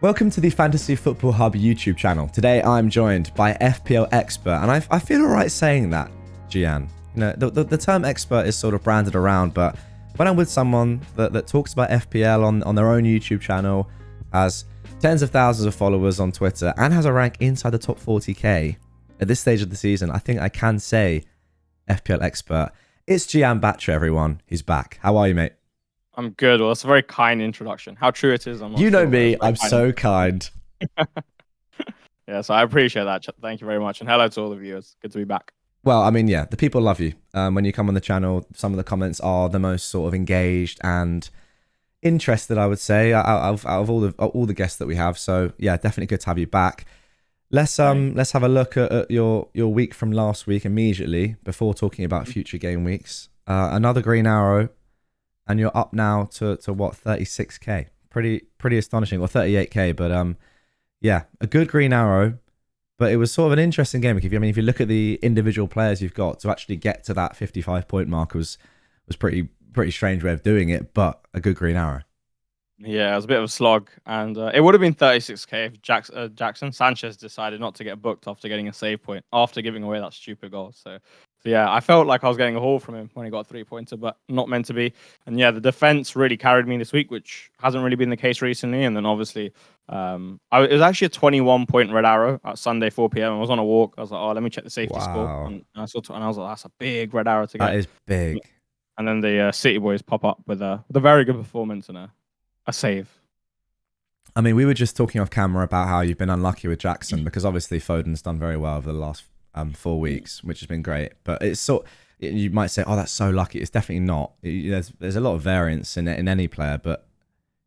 Welcome to the Fantasy Football Hub YouTube channel. Today I'm joined by FPL expert, and I feel alright saying that, Jian. You know, the term expert is sort of branded around, but when I'm with someone that talks about FPL on their own YouTube channel, has tens of thousands of followers on Twitter, and has a rank inside the top 40k at this stage of the season, I think I can say FPL expert. It's Jian Batra, everyone. He's back. How are you, mate? I'm good. Well, that's a very kind introduction. How true it is, I'm not You know sure, me, I'm so kind. Yeah, so I appreciate that. Thank you very much. And hello to all the viewers. Good to be back. Well, I mean, yeah, the people love you. When you come on the channel, some of the comments are the most sort of engaged and interested, I would say, out of all the guests that we have. So yeah, definitely good to have you back. Let's have a look at your week from last week immediately before talking about future game weeks. Another green arrow, and you're up now to what, 36k? Pretty astonishing, or 38k. But yeah, a good green arrow. But it was sort of an interesting game. If you look at the individual players you've got, to actually get to that 55 point mark was pretty strange way of doing it. But a good green arrow. Yeah, it was a bit of a slog, and it would have been 36k if Jackson Sanchez decided not to get booked after getting a save point after giving away that stupid goal. So yeah, I felt like I was getting a haul from him when he got a 3-pointer, but not meant to be. And yeah, the defense really carried me this week, which hasn't really been the case recently. And then obviously, it was actually a 21-point red arrow at Sunday 4 p.m. I was on a walk. I was like, oh, let me check the safety score, and I saw, and I was like, that's a big red arrow to get. That is big. And then the City boys pop up with a very good performance and a save. I mean, we were just talking off camera about how you've been unlucky with Jackson, because obviously Foden's done very well over the last 4 weeks, which has been great. But it's you might say, oh, that's so lucky. It's definitely not. There's a lot of variance in any player, but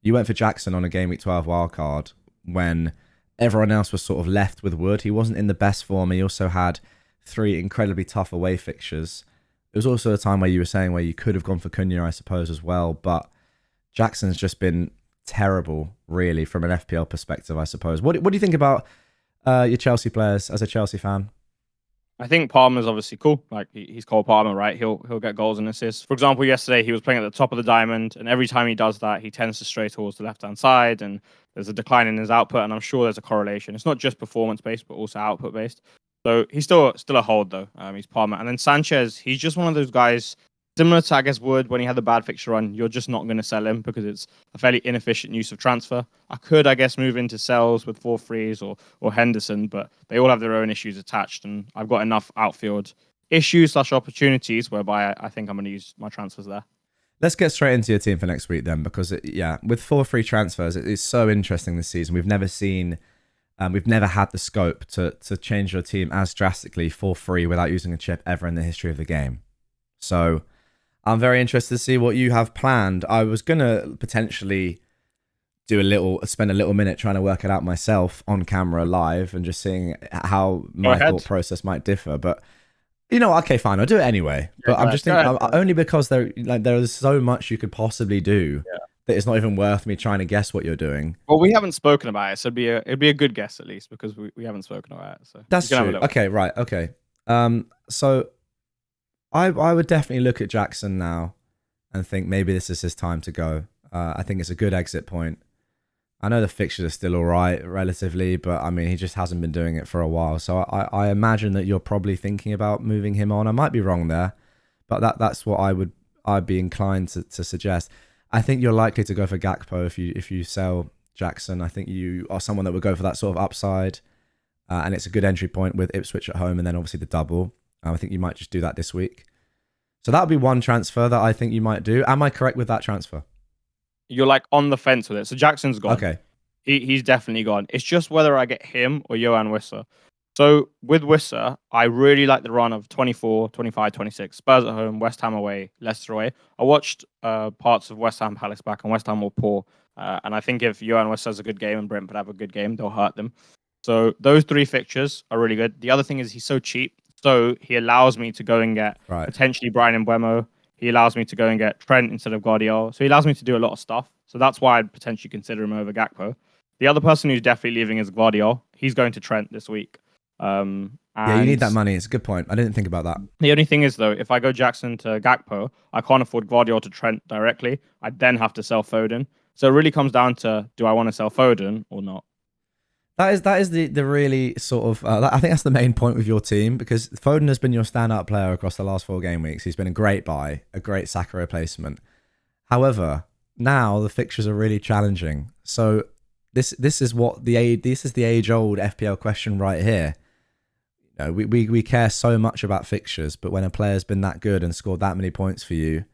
you went for Jackson on a Game Week 12 wildcard when everyone else was sort of left with wood. He wasn't in the best form. He also had 3 incredibly tough away fixtures. It was also a time where you were saying where you could have gone for Cunha, I suppose, as well. But Jackson's just been terrible, really, from an FPL perspective, I suppose. What do you think about your Chelsea players as a Chelsea fan? I think Palmer's obviously cool. Like, he's Cole Palmer, right? He'll get goals and assists. For example, yesterday he was playing at the top of the diamond, and every time he does that, he tends to stray towards the left-hand side, and there's a decline in his output, and I'm sure there's a correlation. It's not just performance-based, but also output-based. So he's still a hold, though. He's Palmer. And then Sanchez, he's just one of those guys, similar to, I guess, Wood, when he had the bad fixture run, you're just not going to sell him because it's a fairly inefficient use of transfer. I could, I guess, move into sells with 4-3s or Henderson, but they all have their own issues attached, and I've got enough outfield issues / opportunities whereby I think I'm going to use my transfers there. Let's get straight into your team for next week then, because with 4-3 transfers, it's so interesting this season. We've never had the scope to change your team as drastically 4-3 without using a chip ever in the history of the game. So I'm very interested to see what you have planned. I was going to potentially spend a little minute trying to work it out myself on camera live and just seeing how my thought process might differ. But, okay, fine, I'll do it anyway. Yeah, but I'm just thinking, only because there is so much you could possibly do that it's not even worth me trying to guess what you're doing. Well, we haven't spoken about it, so it'd be a good guess at least, because we haven't spoken about it. So that's true. Okay, right, okay. So I would definitely look at Jackson now and think maybe this is his time to go. I think it's a good exit point. I know the fixtures are still all right, relatively, but I mean, he just hasn't been doing it for a while. So I imagine that you're probably thinking about moving him on. I might be wrong there, but that's what I'd be inclined to suggest. I think you're likely to go for Gakpo if you sell Jackson. I think you are someone that would go for that sort of upside, and it's a good entry point with Ipswich at home, and then obviously the double. I think you might just do that this week. So that would be one transfer that I think you might do. Am I correct with that transfer? You're like on the fence with it. So Jackson's gone. Okay. He's definitely gone. It's just whether I get him or Johan Wissa. So with Wissa, I really like the run of 24, 25, 26. Spurs at home, West Ham away, Leicester away. I watched parts of West Ham Palace back, and West Ham were poor. And I think if Johan Wissa has a good game and Brentford have a good game, they'll hurt them. So those 3 fixtures are really good. The other thing is he's so cheap. So he allows me to go and get potentially Brian Mbeumo. He allows me to go and get Trent instead of Guardiola. So he allows me to do a lot of stuff. So that's why I'd potentially consider him over Gakpo. The other person who's definitely leaving is Guardiola. He's going to Trent this week. Yeah, you need that money. It's a good point. I didn't think about that. The only thing is, though, if I go Jackson to Gakpo, I can't afford Guardiola to Trent directly. I then have to sell Foden. So it really comes down to, do I want to sell Foden or not? That is the really sort of I think that's the main point with your team, because Foden has been your standout player across the last 4 game weeks. He's been a great buy, a great Saka replacement. However, now the fixtures are really challenging. So this is the age old FPL question right here. You know, we care so much about fixtures, but when a player's been that good and scored that many points for you,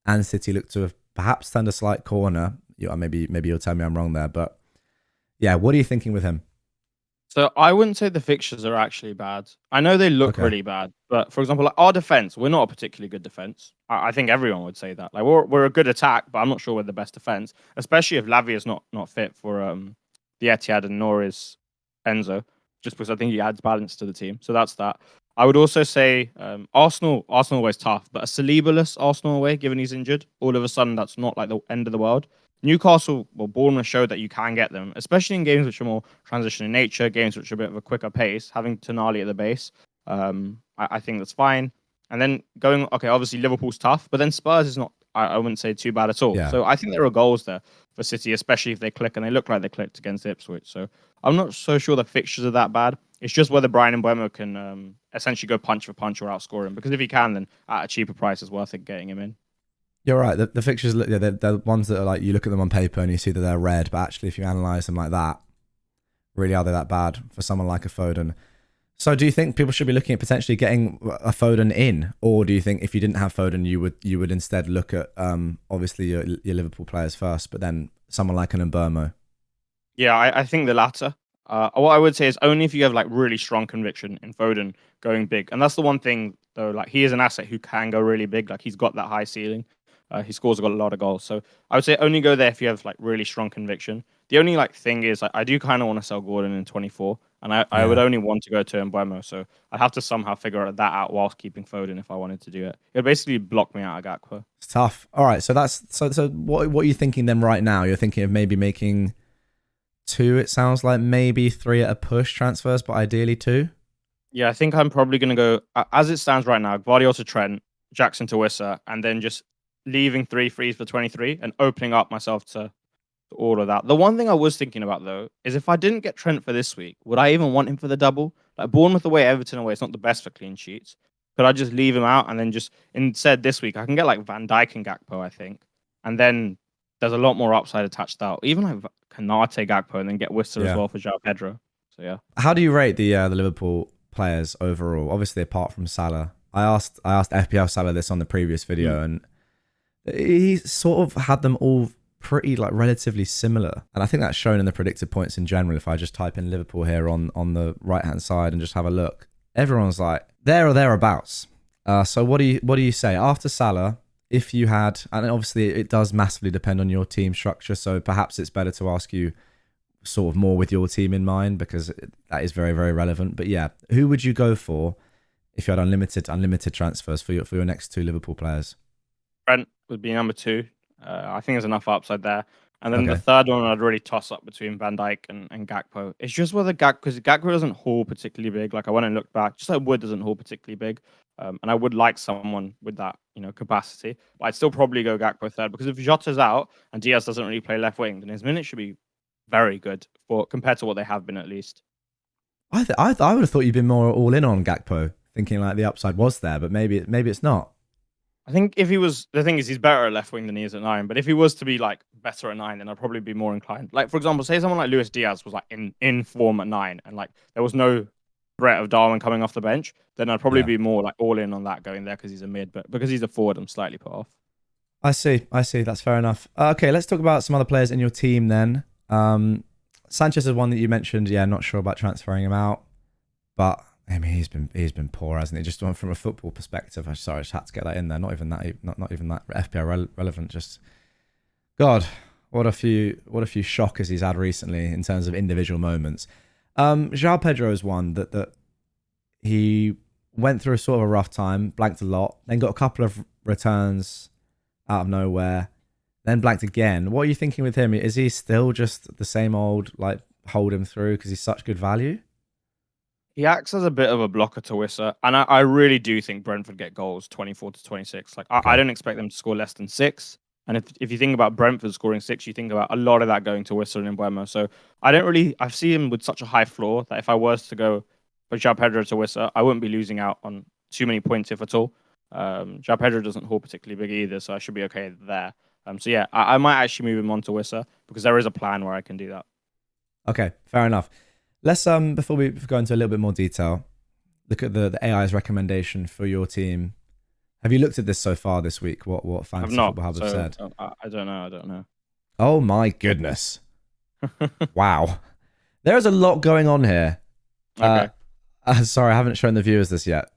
and City look to have perhaps turned a slight corner, maybe you'll tell me I'm wrong there, but yeah, what are you thinking with him? So I wouldn't say the fixtures are actually bad. I know they look Okay. really bad, but for example, like our defense, we're not a particularly good defense. I think everyone would say that. Like we're a good attack, but I'm not sure we're the best defense, especially if Lavia is not fit for the Etihad and nor is Enzo, just because I think he adds balance to the team. So that's that. I would also say Arsenal away is tough, but a Saliba-less Arsenal away, given he's injured, all of a sudden that's not like the end of the world. Newcastle, well, Bournemouth showed that you can get them, especially in games which are more transition in nature, games which are a bit of a quicker pace. Having Tonali at the base, I think that's fine. And then going, okay, obviously Liverpool's tough, but then Spurs is not, I wouldn't say too bad at all. Yeah. So I think there are goals there for City, especially if they click, and they look like they clicked against Ipswich. So I'm not so sure the fixtures are that bad. It's just whether Brian Mbeumo can essentially go punch for punch or outscore him. Because if he can, then at a cheaper price, it's worth it getting him in. You're right. The fixtures, yeah, they're ones that are like, you look at them on paper and you see that they're red, but actually, if you analyze them like that, really are they that bad for someone like a Foden? So, do you think people should be looking at potentially getting a Foden in, or do you think if you didn't have Foden, you would instead look at obviously your Liverpool players first, but then someone like an Mbermo? Yeah, I think the latter. What I would say is only if you have like really strong conviction in Foden going big, and that's the one thing though. Like he is an asset who can go really big. Like he's got that high ceiling. He scores a lot of goals. So I would say only go there if you have like really strong conviction. The only like thing is I do kind of want to sell Gordon in 24, and I would Yeah, only want to go to Mbeumo. So I'd have to somehow figure that out whilst keeping Foden if I wanted to do it. It would basically block me out of Gakpo. it's tough. All right, so that's so. What are you thinking then right now? You're thinking of maybe making two. It sounds like maybe three at a push transfers, but ideally two. Yeah, I think I'm probably going to go as it stands right now. Gvardiol to Trent, Jackson to Wissa, and then just leaving 3 frees for 23 and opening up myself to all of that. The one thing I was thinking about though is if I didn't get Trent for this week, would I even want him for the double? Like Bournemouth away, Everton away, it's not the best for clean sheets. Could I just leave him out and then just instead this week I can get like Van Dijk and Gakpo, I think, and then there's a lot more upside attached out. Even like Kanate Gakpo and then get Wissa as Yeah. well for João Pedro. So yeah. How do you rate the Liverpool players overall? Obviously, apart from Salah, I asked FPL Salah this on the previous video, and he sort of had them all pretty like relatively similar, and I think that's shown in the predicted points in general. If I just type in Liverpool here on the right hand side and just have a look, everyone's like there or thereabouts. So what do you say after Salah? If you had, and obviously it does massively depend on your team structure, so perhaps it's better to ask you sort of more with your team in mind, because that is very, very relevant. But yeah, who would you go for if you had unlimited transfers for your next two Liverpool players? Trent would be number two. I think there's enough upside there. And then the Okay. third one, I'd really toss up between Van Dijk and Gakpo. It's just whether because Gakpo doesn't haul particularly big. Like I went and looked back, just like Wood doesn't haul particularly big. And I would like someone with that, capacity. But I'd still probably go Gakpo third because if Jota's out and Diaz doesn't really play left wing, then his minutes should be very good for compared to what they have been at least. I would have thought you'd been more all in on Gakpo, thinking like the upside was there, but maybe it's not. I think if he was, the thing is, he's better at left wing than he is at nine. But if he was to be like better at nine, then I'd probably be more inclined. Like for example, say someone like Luis Diaz was like in form at nine, and like there was no threat of Darwin coming off the bench, then I'd probably Yeah, be more like all in on that going there because he's a mid. But because he's a forward, I'm slightly put off. I see. That's fair enough. Okay, let's talk about some other players in your team then. Sanchez is one that you mentioned. Yeah, not sure about transferring him out, but I mean he's been poor, hasn't he? Just from a football perspective. I'm sorry, I just had to get that in there. Not even that, not even that FPL relevant. Just God, what a few shockers he's had recently in terms of individual moments. João Pedro is one that he went through a sort of a rough time, blanked a lot, then got a couple of returns out of nowhere, then blanked again. What are you thinking with him? Is he still just the same old, like, hold him through because he's such good value? He acts as a bit of a blocker to Wissa, and I really do think Brentford get goals 24 to 26. Like I Okay. don't expect them to score less than six. And if you think about Brentford scoring 6, you think about a lot of that going to Wissa and Mbuemo. So I see him with such a high floor that if I was to go for João Pedro to Wissa, I wouldn't be losing out on too many points, if at all. João Pedro doesn't haul particularly big either, so I should be okay there. So yeah, I might actually move him on to Wissa because there is a plan where I can do that. Okay, fair enough. Let's before we go into a little bit more detail, look at the AI's recommendation for your team. Have you looked at this so far this week? What Fantasy Football Hub have said? I don't know. I don't know. Oh my goodness! Wow, there is a lot going on here. Okay. Sorry, I haven't shown the viewers this yet.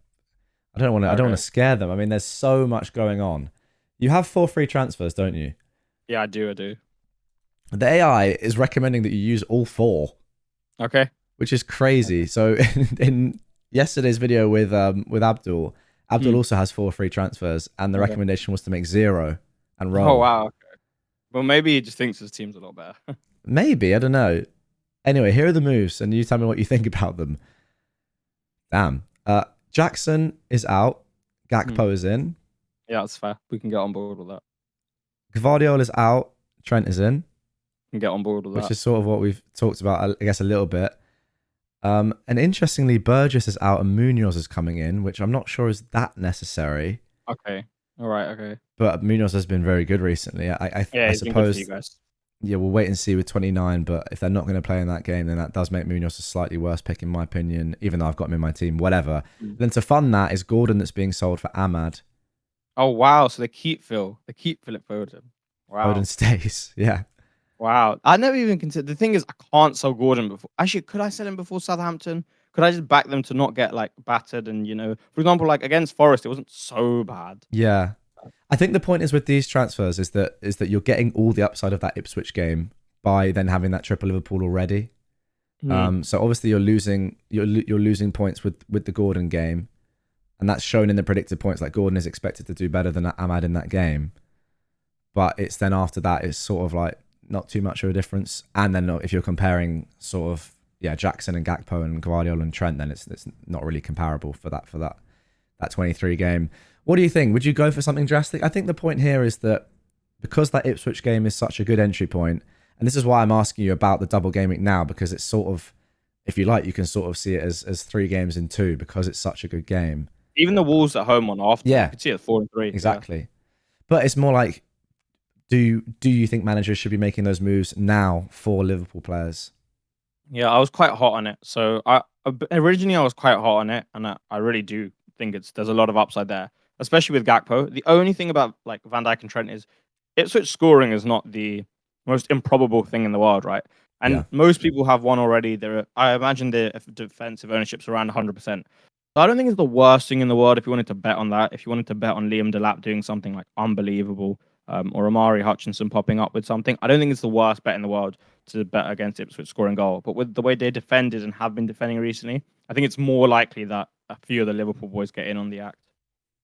I don't want to. I don't want to scare them. I mean, there's so much going on. You have 4 free transfers, don't you? Yeah, I do. The AI is recommending that you use all 4. Okay. Which is crazy. So in yesterday's video with Abdul also has 4 free transfers, and the recommendation was to make 0 and roll. Oh wow. Okay. Well, maybe he just thinks his team's a lot better. Maybe, I don't know. Anyway, here are the moves, and you tell me what you think about them. Damn. Jackson is out. Gakpo is in. Yeah, that's fair. We can get on board with that. Gvardiol is out. Trent is in. We can get on board with that. Which is sort of what we've talked about, I guess, a little bit. And interestingly, Burgess is out and Munoz is coming in, which I'm not sure is that necessary. Okay. All right. Okay. But Munoz has been very good recently. I suppose. You guys. Yeah, we'll wait and see with 29. But if they're not going to play in that game, then that does make Munoz a slightly worse pick, in my opinion, even though I've got him in my team, whatever. Then to fund that is Gordon that's being sold for Ahmad. Oh, wow. So they keep Phil. They keep Philip Foden. Wow. Foden stays. Yeah. Wow. I never even considered. The thing is, I can't sell Gordon before. Actually, could I sell him before Southampton? Could I just back them to not get like battered? And, for example, like against Forest, it wasn't so bad. Yeah. I think the point is with these transfers is that you're getting all the upside of that Ipswich game by then having that triple Liverpool already. So obviously you're losing points with the Gordon game, and that's shown in the predicted points. Like Gordon is expected to do better than Ahmad in that game, but it's then after that it's sort of like not too much of a difference. And then if you're comparing sort of Jackson and Gakpo and Gvardiol and Trent, then it's not really comparable for that 23 game. What do you think? Would you go for something drastic? I think the point here is that because that Ipswich game is such a good entry point, and this is why I'm asking you about the double Gameweek now, because it's sort of, if you like, you can sort of see it as 3 games in 2 because it's such a good game. Even the Wolves at home on after, yeah, you could see it 4-3. Exactly. Yeah. But it's more like, do you think managers should be making those moves now for Liverpool players? Yeah, I was quite hot on it. So originally I was quite hot on it, and I really do think there's a lot of upside there, especially with Gakpo. The only thing about like Van Dijk and Trent is Ipswich scoring is not the most improbable thing in the world, right? And most people have one already. I imagine the defensive ownership's around 100%. So I don't think it's the worst thing in the world if you wanted to bet on that. If you wanted to bet on Liam Delap doing something like unbelievable, or Amari Hutchinson popping up with something, I don't think it's the worst bet in the world to bet against Ipswich scoring goal. But with the way they defended and have been defending recently, I think it's more likely that a few of the Liverpool boys get in on the act.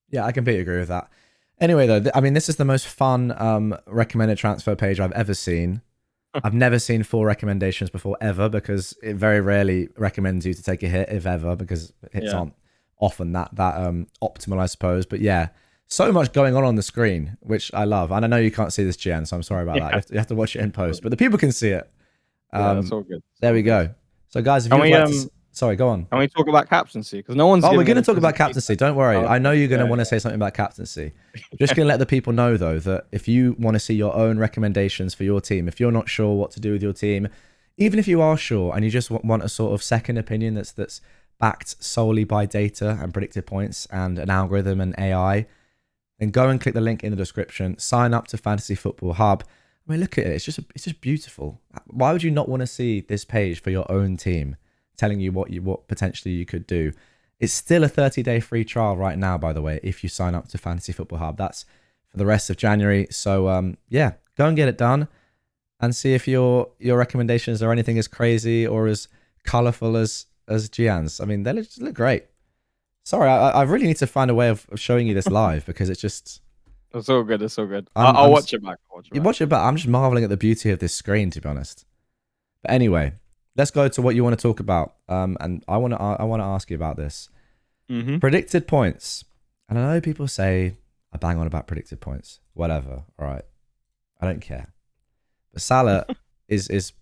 Yeah, I completely agree with that. Anyway, though, I mean, this is the most fun recommended transfer page I've ever seen. I've never seen 4 recommendations before, ever, because it very rarely recommends you to take a hit, if ever, because hits aren't often that optimal, I suppose. But yeah, so much going on the screen, which I love. And I know you can't see this, Jian, so I'm sorry about that. You have to watch it in post, but the people can see it. That's all good. There we go. So, guys, if you'd like to... Sorry, go on. Can we talk about captaincy? Because no one's. Oh, we're going to talk about captaincy. Don't worry. I know you're going to want to say something about captaincy. Just going to let the people know, though, that if you want to see your own recommendations for your team, if you're not sure what to do with your team, even if you are sure and you just want a sort of second opinion that's backed solely by data and predicted points and an algorithm and AI, then go and click the link in the description. Sign up to Fantasy Football Hub. I mean, look at it. It's just beautiful. Why would you not want to see this page for your own team, telling you what potentially you could do? It's still a 30-day free trial right now, by the way, if you sign up to Fantasy Football Hub. That's for the rest of January. So yeah, go and get it done and see if your recommendations are anything as crazy or as colourful as Jian's. I mean, they just look great. Sorry, I really need to find a way of showing you this live because it's just... It's all good. It's all good. I'll watch it back. You watch it back. I'm just marveling at the beauty of this screen, to be honest. But anyway, let's go to what you want to talk about. And I want to ask you about this. Mm-hmm. Predicted points. And I know people say I bang on about predicted points. Whatever. All right. I don't care. But Salah is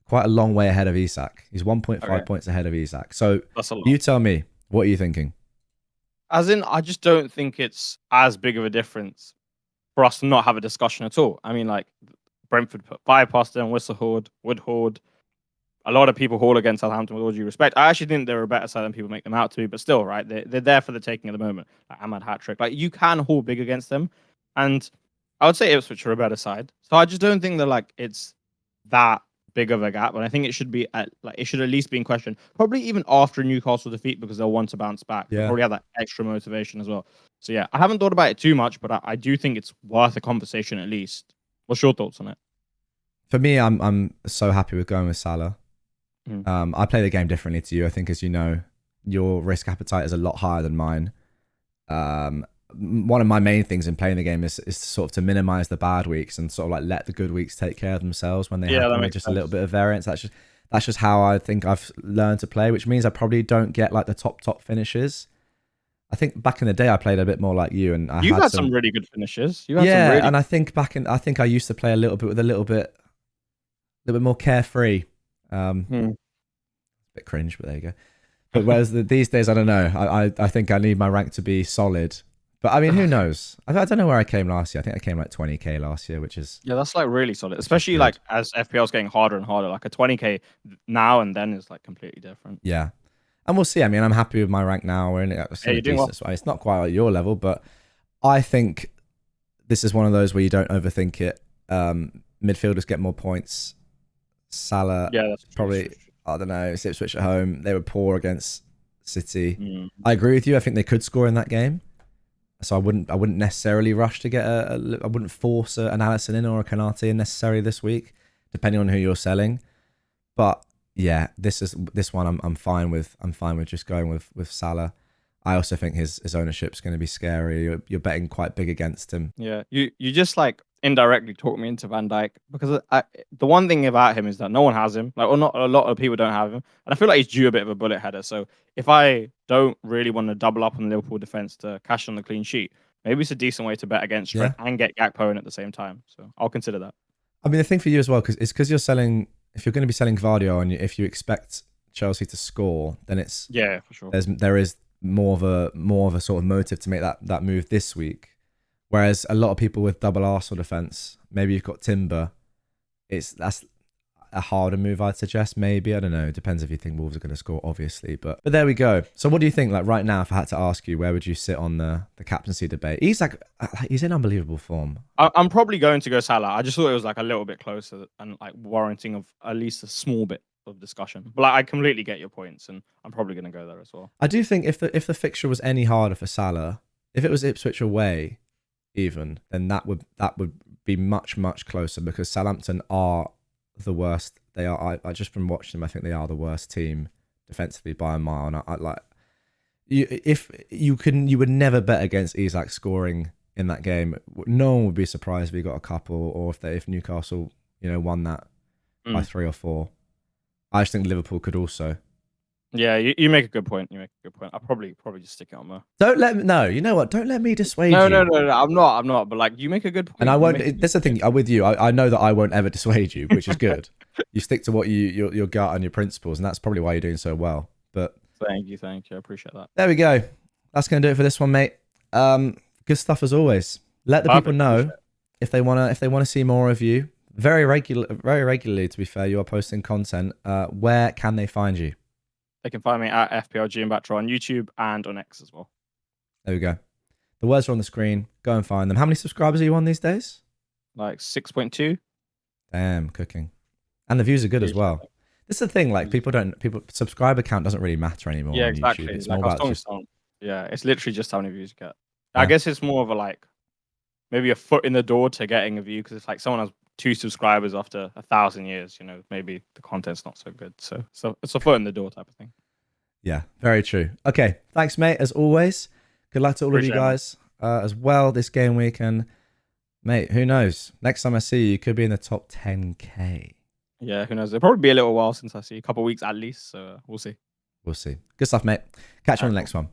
quite a long way ahead of ISAK. He's 1.5 Okay, points ahead of ISAK. So that's a lot. you tell me, what are you thinking? As in, I just don't think it's as big of a difference for us to not have a discussion at all. I mean, like Brentford put bypassed them, Whistlehoard, Woodhoard. A lot of people haul against Southampton with all due respect. I actually think they're a better side than people make them out to be, but still, right? They're there for the taking at the moment. Like Ahmad hat trick. Like you can haul big against them. And I would say Ipswich are a better side. So I just don't think that like it's that big of a gap. And I think it should be at like it should at least be in question. Probably even after Newcastle defeat because they'll want to bounce back. They'll Yeah. probably have that extra motivation as well. So yeah, I haven't thought about it too much, but I do think it's worth a conversation at least. What's your thoughts on it? For me, I'm so happy with going with Salah. Mm. I play the game differently to you. I think, as you know, your risk appetite is a lot higher than mine. One of my main things in playing the game is sort of to minimize the bad weeks and sort of like let the good weeks take care of themselves when they Yeah, that happen with makes just a little sense. bit of variance. That's just how I think I've learned to play, which means I probably don't get like the top finishes. I think back in the day I played a bit more like you, and I You've had had some some. really good finishes. You had some Yeah, really and I think I used to play a little bit more carefree. Hmm. Bit cringe, but there you go. But whereas these days, I don't know. I think I need my rank to be solid. But I mean, who knows? I don't know where I came last year. I think I came like 20k last year, Yeah, that's like really solid, which is especially good. like as FPL's getting harder and harder. Like a 20k now and then is like completely different. Yeah, and we'll see. I mean, I'm happy with my rank now. We're Yeah, in a you're doing well. decent spot. It's not quite at your level, but I think this is one of those where you don't overthink it. Midfielders get more points. Salah Yeah, that's true. That's probably, true. That's I don't know, Ipswich at home. They were poor against City. true. I agree with you. I think they could score in that game. So I wouldn't necessarily rush to get I wouldn't force an Allison in or a Kanate in necessarily this week, depending on who you're selling. But yeah, this one I'm fine with. I'm fine with just going with Salah. I also think his ownership's going to be scary. You're betting quite big against him. Yeah, you just like indirectly talked me into Van Dijk because the one thing about him is that no one has him, like or not a lot of people don't have him, and I feel like he's due a bit of a bullet header. So if I don't really want to double up on the Liverpool defense to cash on the clean sheet, maybe it's a decent way to bet against Yeah. Trent and get Gakpo in at the same time. So I'll consider that. I mean, the thing for you as well, because you're selling, if you're going to be selling Vardio and if you expect Chelsea to score, then Yeah, for sure. there is more of a sort of motive to make that move this week. Whereas a lot of people with double Arsenal defense, maybe you've got Timber. That's a harder move, I'd suggest. Maybe, I don't know. It depends if you think Wolves are going to score, obviously. But there we go. So what do you think? Like right now, if I had to ask you, where would you sit on the captaincy debate? He's in unbelievable form. I'm probably going to go Salah. I just thought it was like a little bit closer and like warranting of at least a small bit of discussion. But like, I completely get your points, and I'm probably going to go there as well. I do think if the fixture was any harder for Salah, if it was Ipswich away, even, then that would be much closer because Southampton are the worst. They are. I just from watching them, I think they are the worst team defensively by a mile. And I like you. If you couldn't, you would never bet against Isak scoring in that game. No one would be surprised if he got a couple, or if Newcastle, won that by 3 or 4. I just think Liverpool could also. Yeah, you make a good point. You make a good point. I'll probably just stick it on there. Don't let me. No, you know what? Don't let me dissuade No, you. no, no, no. I'm not. But like, you make a good And I point. You won't. make a good That's the point. thing. I'm with you. I know that I won't ever dissuade you, which is good. You stick to what your gut and your principles, and that's probably why you're doing so well. But Thank you. I appreciate that. there we go. That's gonna do it for this one, mate. Good stuff as always. Let the people Perfect. Appreciate know it. if they wanna see more of you. Very regularly, to be fair. You are posting content. Where can they find you? They can find me at FPL Jian Batra on YouTube and on X as well. There we go. The words are on the screen. Go and find them. How many subscribers are you on these days? Like 6.2. Damn, cooking. And the views are good as Appreciate well. This is the thing, like people subscriber count doesn't really matter anymore Yeah, on YouTube. exactly. It's more Like I was about telling just someone, yeah, it's literally just how many views you get. I yeah. guess it's more of a like maybe a foot in the door to getting a view because it's like someone has 2 subscribers after 1,000 years. Maybe the content's not so good. So it's a foot in the door type of thing. Yeah, very true. Okay, thanks, mate. As always, good luck to all of you Appreciate it, man. guys as well this game week. And mate, who knows? Next time I see you, you could be in the top 10k. Yeah, who knows? It'll probably be a little while since I see you, a couple of weeks at least. So we'll see. We'll see. Good stuff, mate. Catch you on the Cool. next one.